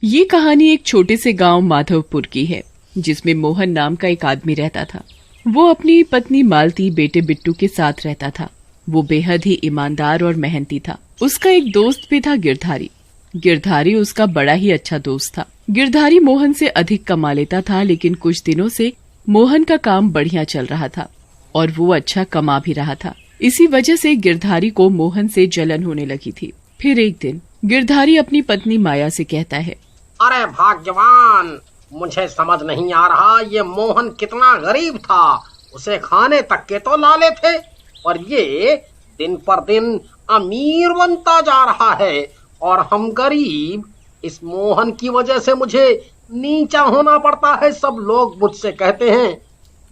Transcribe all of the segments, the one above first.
ये कहानी एक छोटे से गांव माधवपुर की है, जिसमें मोहन नाम का एक आदमी रहता था। वो अपनी पत्नी मालती, बेटे बिट्टू के साथ रहता था। वो बेहद ही ईमानदार और मेहनती था। उसका एक दोस्त भी था, गिरधारी। गिरधारी उसका बड़ा ही अच्छा दोस्त था। गिरधारी मोहन से अधिक कमा लेता था, लेकिन कुछ दिनों से मोहन का काम बढ़िया चल रहा था और वो अच्छा कमा भी रहा था। इसी वजह से गिरधारी को मोहन से जलन होने लगी थी। फिर एक दिन गिरधारी अपनी पत्नी माया से कहता है, अरे भाग्यवान, मुझे समझ नहीं आ रहा ये मोहन कितना गरीब था। उसे खाने तक के तो लाले थे और ये दिन पर दिन अमीर बनता जा रहा है और हम गरीब। इस मोहन की वजह से मुझे नीचा होना पड़ता है। सब लोग मुझसे कहते हैं,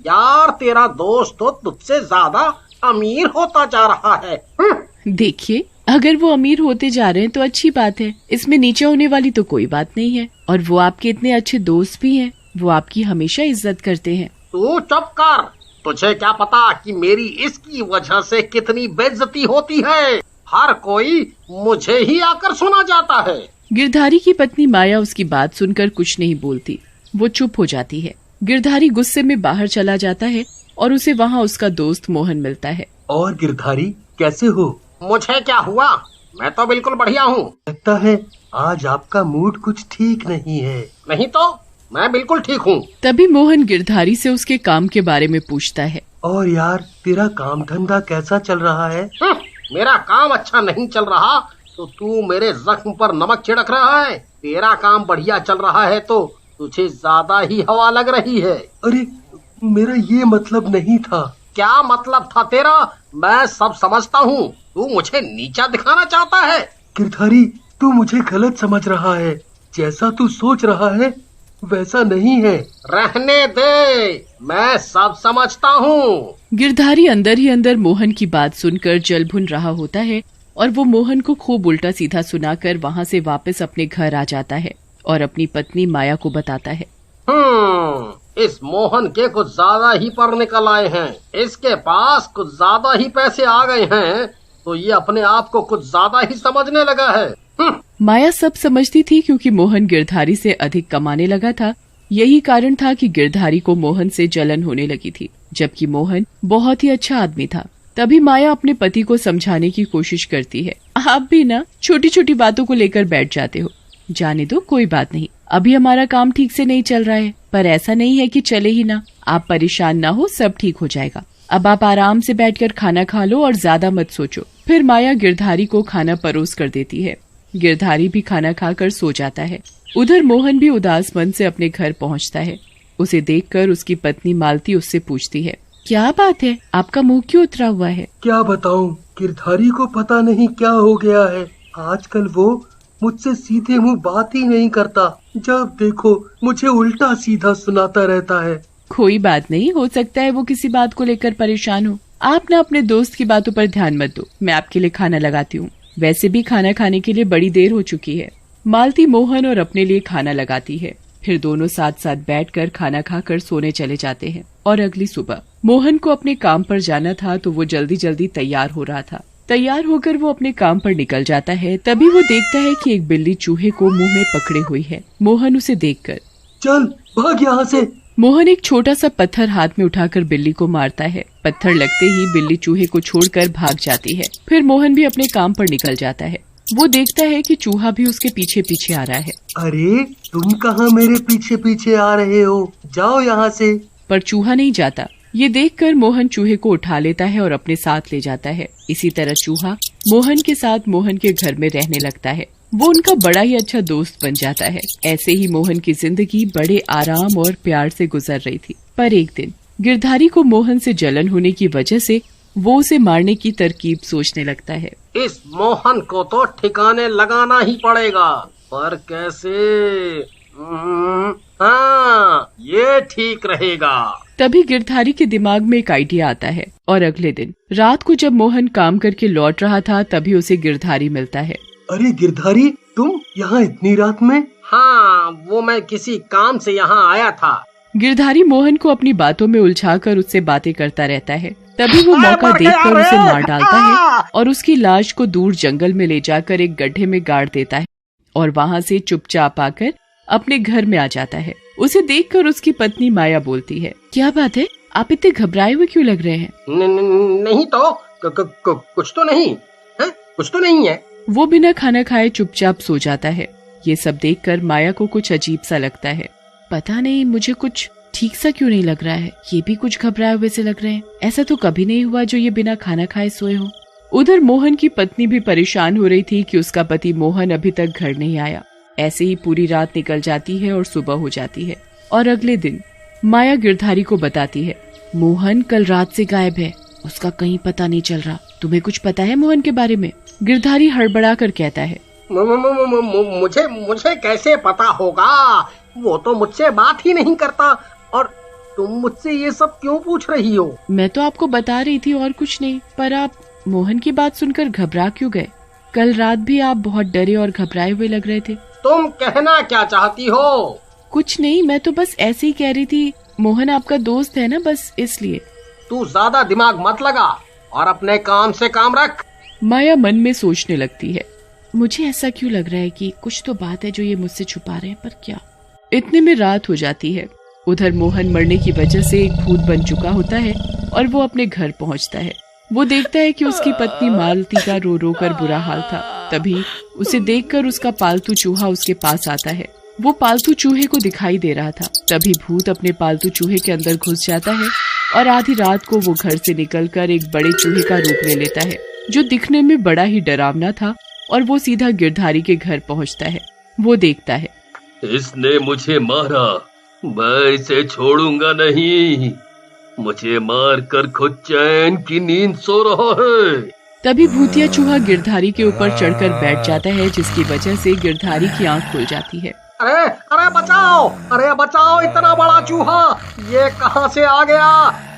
यार तेरा दोस्त तो तुझसे ज्यादा अमीर होता जा रहा है। देखिए, अगर वो अमीर होते जा रहे हैं तो अच्छी बात है। इसमें नीचे होने वाली तो कोई बात नहीं है। और वो आपके इतने अच्छे दोस्त भी हैं। वो आपकी हमेशा इज्जत करते हैं। तू चुप कर। तुझे क्या पता कि मेरी इसकी वजह से कितनी बेइज्जती होती है। हर कोई मुझे ही आकर सुना जाता है। गिरधारी की पत्नी माया उसकी बात सुनकर कुछ नहीं बोलती। वो चुप हो जाती है। गिरधारी गुस्से में बाहर चला जाता है और उसे वहाँ उसका दोस्त मोहन मिलता है। और गिरधारी, कैसे हो? मुझे क्या हुआ, मैं तो बिल्कुल बढ़िया हूँ। लगता है आज आपका मूड कुछ ठीक नहीं है। नहीं तो मैं बिल्कुल ठीक हूँ। तभी मोहन गिरधारी से उसके काम के बारे में पूछता है। और यार, तेरा काम धंधा कैसा चल रहा है? मेरा काम अच्छा नहीं चल रहा तो तू मेरे जख्म पर नमक छिड़क रहा है। तेरा काम बढ़िया चल रहा है तो तुझे ज्यादा ही हवा लग रही है। अरे, मेरा ये मतलब नहीं था। क्या मतलब था तेरा? मैं सब समझता हूँ। तू मुझे नीचा दिखाना चाहता है। गिरधारी, तू मुझे गलत समझ रहा है। जैसा तू सोच रहा है वैसा नहीं है। रहने दे, मैं सब समझता हूँ। गिरधारी अंदर ही अंदर मोहन की बात सुनकर जल भुन रहा होता है और वो मोहन को खूब उल्टा सीधा सुनाकर वहाँ से वापस अपने घर आ जाता है और अपनी पत्नी माया को बताता है। इस मोहन के कुछ ज्यादा ही पर निकल आए हैं। इसके पास कुछ ज्यादा ही पैसे आ गए हैं तो ये अपने आप को कुछ ज्यादा ही समझने लगा है। माया सब समझती थी, क्योंकि मोहन गिरधारी से अधिक कमाने लगा था। यही कारण था कि गिरधारी को मोहन से जलन होने लगी थी, जबकि मोहन बहुत ही अच्छा आदमी था। तभी माया अपने पति को समझाने की कोशिश करती है। आप भी ना छोटी छोटी बातों को लेकर बैठ जाते हो। जाने दो, कोई बात नहीं। अभी हमारा काम ठीक से नहीं चल रहा है, पर ऐसा नहीं है कि चले ही ना। आप परेशान ना हो, सब ठीक हो जाएगा। अब आप आराम से बैठकर खाना खा लो और ज्यादा मत सोचो। फिर माया गिरधारी को खाना परोस कर देती है। गिरधारी भी खाना खाकर सो जाता है। उधर मोहन भी उदास मन से अपने घर पहुंचता है। उसे देखकर उसकी पत्नी मालती उससे पूछती है, क्या बात है, आपका मुंह क्यों उतरा हुआ है? क्या बताऊं, गिरधारी को पता नहीं क्या हो गया है। आजकल वो मुझसे सीधे मुंह बात ही नहीं करता। जब देखो मुझे उल्टा सीधा सुनाता रहता है। कोई बात नहीं, हो सकता है वो किसी बात को लेकर परेशान हो। आप ना अपने दोस्त की बातों पर ध्यान मत दो। मैं आपके लिए खाना लगाती हूँ। वैसे भी खाना खाने के लिए बड़ी देर हो चुकी है। मालती मोहन और अपने लिए खाना लगाती है। फिर दोनों साथ साथ बैठकर खाना खाकर सोने चले जाते हैं। और अगली सुबह मोहन को अपने काम पर जाना था तो वो जल्दी जल्दी तैयार हो रहा था। तैयार होकर वो अपने काम पर निकल जाता है। तभी वो देखता है कि एक बिल्ली चूहे को मुंह में पकड़े हुई है। मोहन उसे देखकर, चल भाग यहाँ से। मोहन एक छोटा सा पत्थर हाथ में उठाकर बिल्ली को मारता है। पत्थर लगते ही बिल्ली चूहे को छोड़कर भाग जाती है। फिर मोहन भी अपने काम पर निकल जाता है। वो देखता है कि चूहा भी उसके पीछे पीछे आ रहा है। अरे, तुम कहाँ मेरे पीछे पीछे आ रहे हो? जाओ यहाँ से। पर चूहा नहीं जाता। ये देखकर मोहन चूहे को उठा लेता है और अपने साथ ले जाता है। इसी तरह चूहा मोहन के साथ मोहन के घर में रहने लगता है। वो उनका बड़ा ही अच्छा दोस्त बन जाता है। ऐसे ही मोहन की जिंदगी बड़े आराम और प्यार से गुजर रही थी। पर एक दिन गिरधारी को मोहन से जलन होने की वजह से वो उसे मारने की तरकीब सोचने लगता है। इस मोहन को तो ठिकाने लगाना ही पड़ेगा, पर कैसे? हाँ, ये ठीक रहेगा। तभी गिरधारी के दिमाग में एक आइडिया आता है और अगले दिन रात को जब मोहन काम करके लौट रहा था तभी उसे गिरधारी मिलता है। अरे गिरधारी, तुम यहाँ इतनी रात में? हाँ, वो मैं किसी काम से यहाँ आया था। गिरधारी मोहन को अपनी बातों में उलझाकर उससे बातें करता रहता है। तभी वो मौका देखकर उसे मार डालता है और उसकी लाश को दूर जंगल में ले जाकर एक गड्ढे में गाड़ देता है और वहाँ से चुपचाप आकर अपने घर में आ जाता है। उसे देखकर उसकी पत्नी माया बोलती है, क्या बात है, आप इतने घबराए हुए क्यों लग रहे हैं? नहीं तो कुछ तो नहीं है, कुछ तो नहीं है। वो बिना खाना खाए चुपचाप सो जाता है। ये सब देखकर माया को कुछ अजीब सा लगता है। पता नहीं मुझे कुछ ठीक सा क्यों नहीं लग रहा है, ये भी कुछ घबराए हुए से लग रहे हैं। ऐसा तो कभी नहीं हुआ जो ये बिना खाना खाए सोए हो। उधर मोहन की पत्नी भी परेशान हो रही थी कि उसका पति मोहन अभी तक घर नहीं आया। ऐसे ही पूरी रात निकल जाती है और सुबह हो जाती है। और अगले दिन माया गिरधारी को बताती है, मोहन कल रात से गायब है, उसका कहीं पता नहीं चल रहा। तुम्हें कुछ पता है मोहन के बारे में? गिरधारी हड़बड़ा कर कहता है, मुझे कैसे पता होगा, वो तो मुझसे बात ही नहीं करता। और तुम मुझसे ये सब क्यों पूछ रही हो? मैं तो आपको बता रही थी और कुछ नहीं, पर आप मोहन की बात सुनकर घबरा क्यों गए? कल रात भी आप बहुत डरे और घबराए हुए लग रहे थे। तुम कहना क्या चाहती हो? कुछ नहीं, मैं तो बस ऐसे ही कह रही थी, मोहन आपका दोस्त है ना, बस इसलिए। तू ज्यादा दिमाग मत लगा और अपने काम से काम रख। माया मन में सोचने लगती है, मुझे ऐसा क्यों लग रहा है कि कुछ तो बात है जो ये मुझसे छुपा रहे हैं, पर क्या? इतने में रात हो जाती है। उधर मोहन मरने की वजह से एक भूत बन चुका होता है और वो अपने घर पहुंचता है। वो देखता है कि उसकी पत्नी मालती का रो रो कर बुरा हाल था। तभी उसे देखकर उसका पालतू चूहा उसके पास आता है। वो पालतू चूहे को दिखाई दे रहा था। तभी भूत अपने पालतू चूहे के अंदर घुस जाता है और आधी रात को वो घर से निकलकर एक बड़े चूहे का रूप ले लेता है, जो दिखने में बड़ा ही डरावना था। और वो सीधा गिरधारी के घर पहुंचता है। वो देखता है, इसने मुझे मारा, मैं इसे छोड़ूंगा नहीं, मुझे मार कर खुद चैन की नींद सो रहा है। तभी भूतिया चूहा गिरधारी के ऊपर चढ़कर बैठ जाता है, जिसकी वजह से गिरधारी की आंख खुल जाती है। अरे बचाओ, अरे बचाओ, इतना बड़ा चूहा ये कहां से आ गया?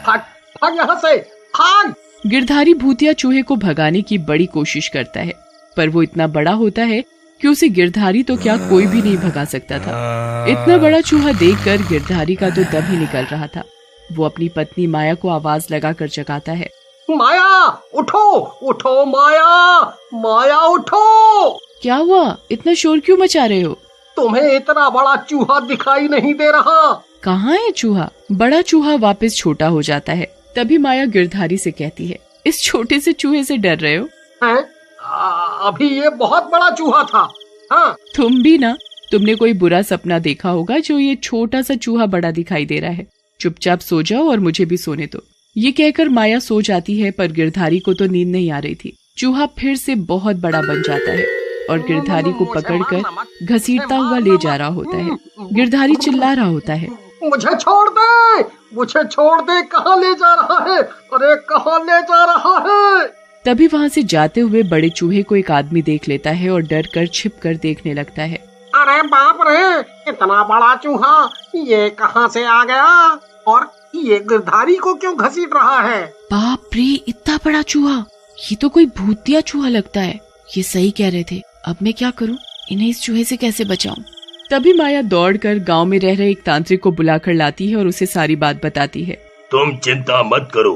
भाग यहाँ से, भाग! गिरधारी भूतिया चूहे को भगाने की बड़ी कोशिश करता है, पर वो इतना बड़ा होता है कि उसे गिरधारी तो क्या कोई भी नहीं भगा सकता था। इतना बड़ा चूहा देखकर गिरधारी का तो दम ही निकल रहा था। वो अपनी पत्नी माया को आवाज लगाकर जगाता है, माया उठो, उठो माया, माया उठो। क्या हुआ, इतना शोर क्यों मचा रहे हो? तुम्हें इतना बड़ा चूहा दिखाई नहीं दे रहा? कहाँ है चूहा? बड़ा चूहा वापस छोटा हो जाता है। तभी माया गिरधारी से कहती है, इस छोटे से चूहे से डर रहे हो? हैं? अभी ये बहुत बड़ा चूहा था। हाँ? तुम भी ना, तुमने कोई बुरा सपना देखा होगा जो ये छोटा सा चूहा बड़ा दिखाई दे रहा है। चुपचाप सो जाओ और मुझे भी सोने दो। ये कहकर माया सो जाती है, पर गिरधारी को तो नींद नहीं आ रही थी। चूहा फिर से बहुत बड़ा बन जाता है और गिरधारी को पकड़कर घसीटता हुआ ले जा रहा होता है। गिरधारी चिल्ला रहा होता है, मुझे छोड़ दे, मुझे छोड़ दे, कहाँ ले जा रहा है? अरे कहाँ ले जा रहा है? तभी वहाँ से जाते हुए बड़े चूहे को एक आदमी देख लेता है और डर कर छिप कर देखने लगता है। अरे बाप रे, इतना बड़ा चूहा ये कहाँ से आ गया? और ये गिरधारी को क्यों घसीट रहा है? बाप रे, इतना बड़ा चूहा, ये तो कोई भूतिया चूहा लगता है। ये सही कह रहे थे, अब मैं क्या करूं? इन्हें इस चूहे से कैसे बचाऊं? तभी माया दौड़कर गांव में रह रहे एक तांत्रिक को बुलाकर लाती है और उसे सारी बात बताती है। तुम चिंता मत करो,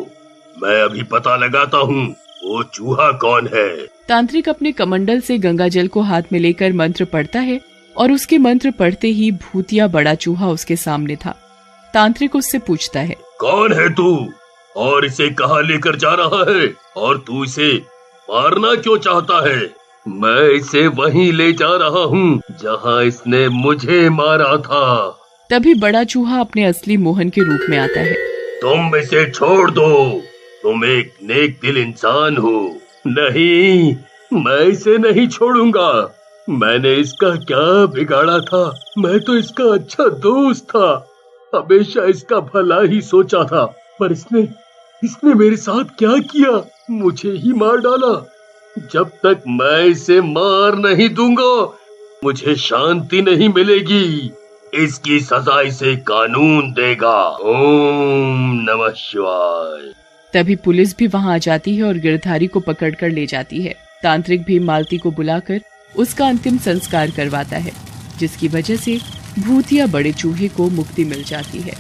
मैं अभी पता लगाता हूँ वो चूहा कौन है। तांत्रिक अपने कमंडल से गंगा जल को हाथ में लेकर मंत्र पढ़ता है और उसके मंत्र पढ़ते ही भूतिया बड़ा चूहा उसके सामने था। तांत्रिक उससे पूछता है, कौन है तू और इसे कहाँ लेकर जा रहा है, और तू इसे मारना क्यों चाहता है? मैं इसे वहीं ले जा रहा हूँ जहाँ इसने मुझे मारा था। तभी बड़ा चूहा अपने असली मोहन के रूप में आता है। तुम इसे छोड़ दो, तुम एक नेक दिल इंसान हो। नहीं, मैं इसे नहीं छोड़ूंगा। मैंने इसका क्या बिगाड़ा था? मैं तो इसका अच्छा दोस्त था, हमेशा इसका भला ही सोचा था, पर इसने मेरे साथ क्या किया? मुझे ही मार डाला। जब तक मैं इसे मार नहीं दूंगा मुझे शांति नहीं मिलेगी। इसकी सजा इसे कानून देगा। ओम नमः शिवाय। तभी पुलिस भी वहां आ जाती है और गिरधारी को पकड़कर ले जाती है। तांत्रिक भी मालती को बुलाकर उसका अंतिम संस्कार करवाता है, जिसकी वजह से भूतिया बड़े चूहे को मुक्ति मिल जाती है।